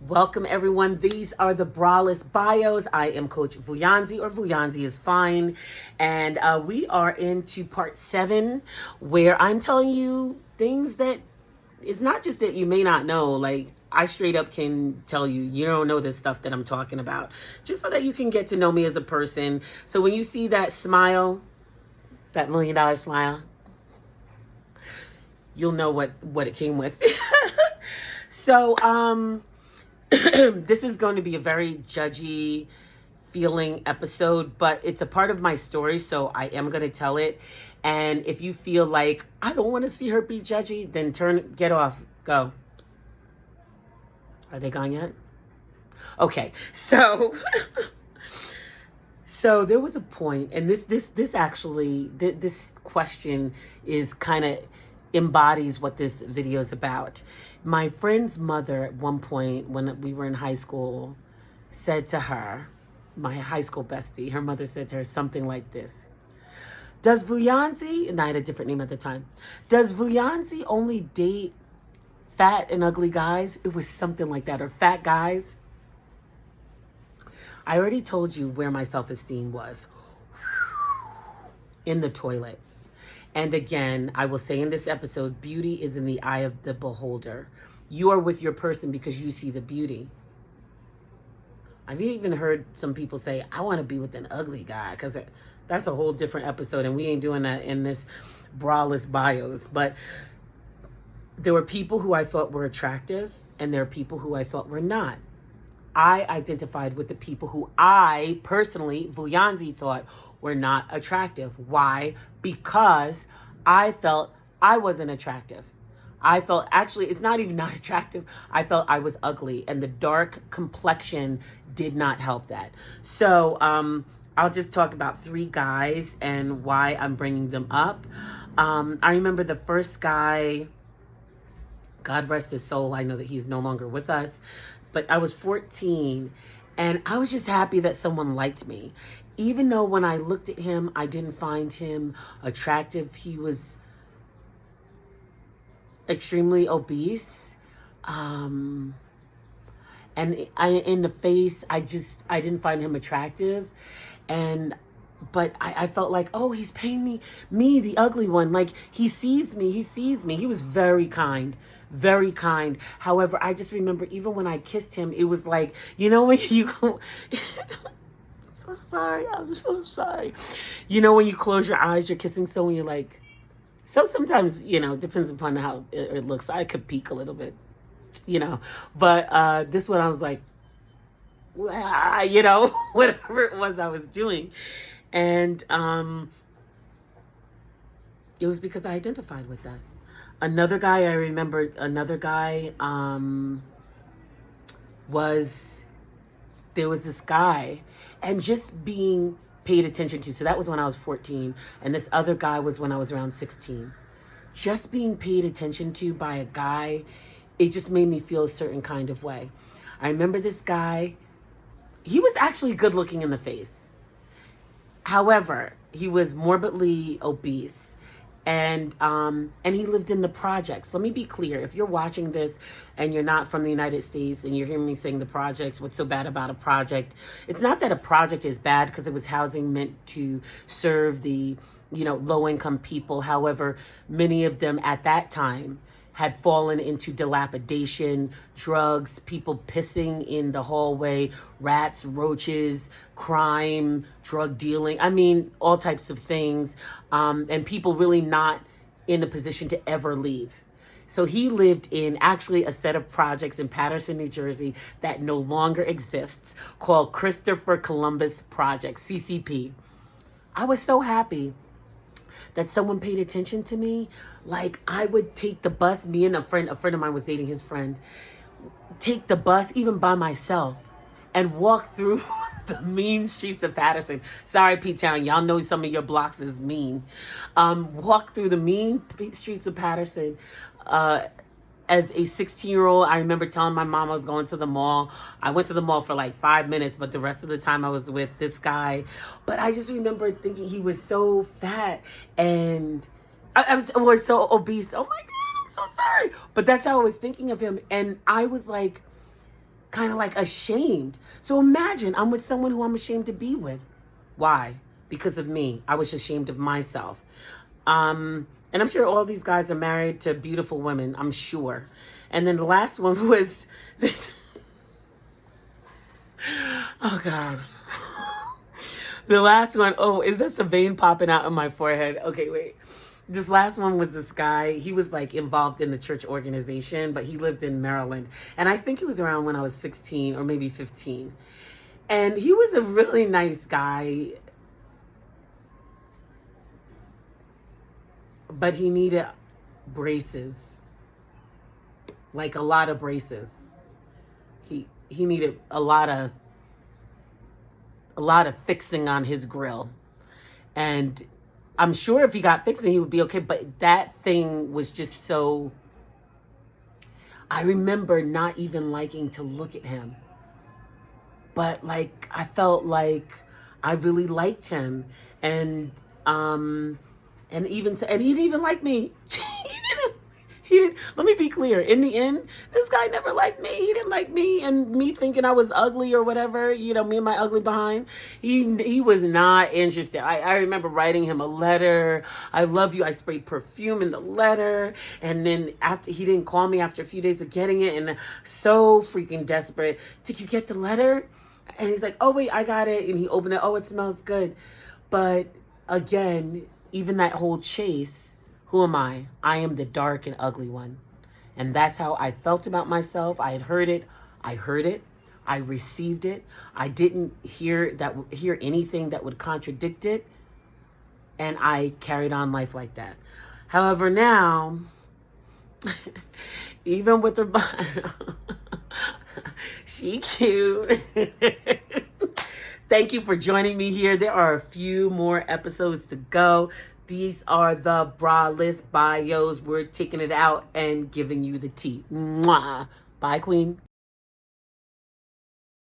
Welcome everyone. These are the Braless Bios. I am Coach Vuyanzi, or Vuyanzi is fine. And we are into part 7, where I'm telling you things that it's not just that you may not know. Like, I straight up can tell you, you don't know this stuff that I'm talking about, just so that you can get to know me as a person. So when you see that smile, that $1 million smile, you'll know what it came with. So, this is going to be a very judgy feeling episode, but it's a part of my story, so I am going to tell it. And if you feel like, I don't want to see her be judgy, then get off, go. Are they gone yet? Okay, so, so there was a point, and this question is kind of embodies what this video is about. My friend's mother at one point when we were in high school said to her, my high school bestie, her mother said to her something like this: does Vuyanzi, and I had a different name at the time, does Vuyanzi only date fat and ugly guys? It was something like that, or fat guys. I already told you where my self-esteem was. In the toilet. And again, I will say in this episode, beauty is in the eye of the beholder. You are with your person because you see the beauty. I've even heard some people say, I want to be with an ugly guy, because that's a whole different episode, and we ain't doing that in this Braless Bios. But there were people who I thought were attractive, and there are people who I thought were not. I identified with the people who I personally, Vuyanzi, thought were not attractive. Why? Because I felt I wasn't attractive. I felt, actually, it's not even not attractive. I felt I was ugly, and the dark complexion did not help that. So I'll just talk about 3 guys and why I'm bringing them up. I remember the first guy, God rest his soul, I know that he's no longer with us, but I was 14, and I was just happy that someone liked me. Even though when I looked at him, I didn't find him attractive. He was extremely obese. And in the face, I didn't find him attractive. But I felt like, oh, he's paying me, the ugly one. Like, he sees me. He was very kind. Very kind. However, I just remember even when I kissed him, it was like, you know, when you go... I'm so sorry. You know, when you close your eyes, you're kissing someone, you're like... So sometimes, you know, depends upon how it looks. I could peek a little bit, you know. But this one, I was like, you know, whatever it was I was doing. And it was because I identified with that. Another guy, I remember, there was this guy, and just being paid attention to. So that was when I was 14. And this other guy was when I was around 16. Just being paid attention to by a guy, it just made me feel a certain kind of way. I remember this guy, he was actually good looking in the face. However, he was morbidly obese. And he lived in the projects. Let me be clear. If you're watching this and you're not from the United States and you're hearing me saying the projects, what's so bad about a project? It's not that a project is bad, because it was housing meant to serve the, you know, low-income people. However, many of them at that time had fallen into dilapidation, drugs, people pissing in the hallway, rats, roaches, crime, drug dealing. I mean, all types of things. And people really not in a position to ever leave. So he lived in actually a set of projects in Paterson, New Jersey that no longer exists, called Christopher Columbus Project, CCP. I was so happy that someone paid attention to me. Like, I would take the bus, me and a friend of mine was dating his friend, take the bus even by myself and walk through the mean streets of Paterson. Sorry, P-Town, y'all know some of your blocks is mean. Walk through the mean streets of Paterson. As a 16-year-old, I remember telling my mom I was going to the mall. I went to the mall for like 5 minutes, but the rest of the time I was with this guy. But I just remember thinking he was so fat, and I was so obese. Oh my God, I'm so sorry. But that's how I was thinking of him. And I was like, kind of like ashamed. So imagine I'm with someone who I'm ashamed to be with. Why? Because of me. I was ashamed of myself. And I'm sure all these guys are married to beautiful women, I'm sure. And then the last one was this. Oh, God. The last one, oh, is this a vein popping out on my forehead? Okay, wait. This last one was this guy. He was like involved in the church organization, but he lived in Maryland. And I think it was around when I was 16 or maybe 15. And he was a really nice guy, but he needed braces, like a lot of braces. He needed a lot of fixing on his grill. And I'm sure if he got fixing, he would be okay. But that thing was just so... I remember not even liking to look at him. But like, I felt like I really liked him. And even so, and he didn't even like me. He didn't, let me be clear. In the end, this guy never liked me. He didn't like me, and me thinking I was ugly or whatever, you know, me and my ugly behind. He was not interested. I remember writing him a letter. I love you. I sprayed perfume in the letter. And then after, he didn't call me after a few days of getting it, and so freaking desperate. Did you get the letter? And he's like, oh, wait, I got it. And he opened it. Oh, it smells good. But again, even that whole chase, who am I? I am the dark and ugly one. And that's how I felt about myself. I had heard it. I heard it. I received it. I didn't hear anything that would contradict it. And I carried on life like that. However, now, even with her she cute. Thank you for joining me here. There are a few more episodes to go. These are the Braless Bios. We're taking it out and giving you the tea. Mwah. Bye, Queen.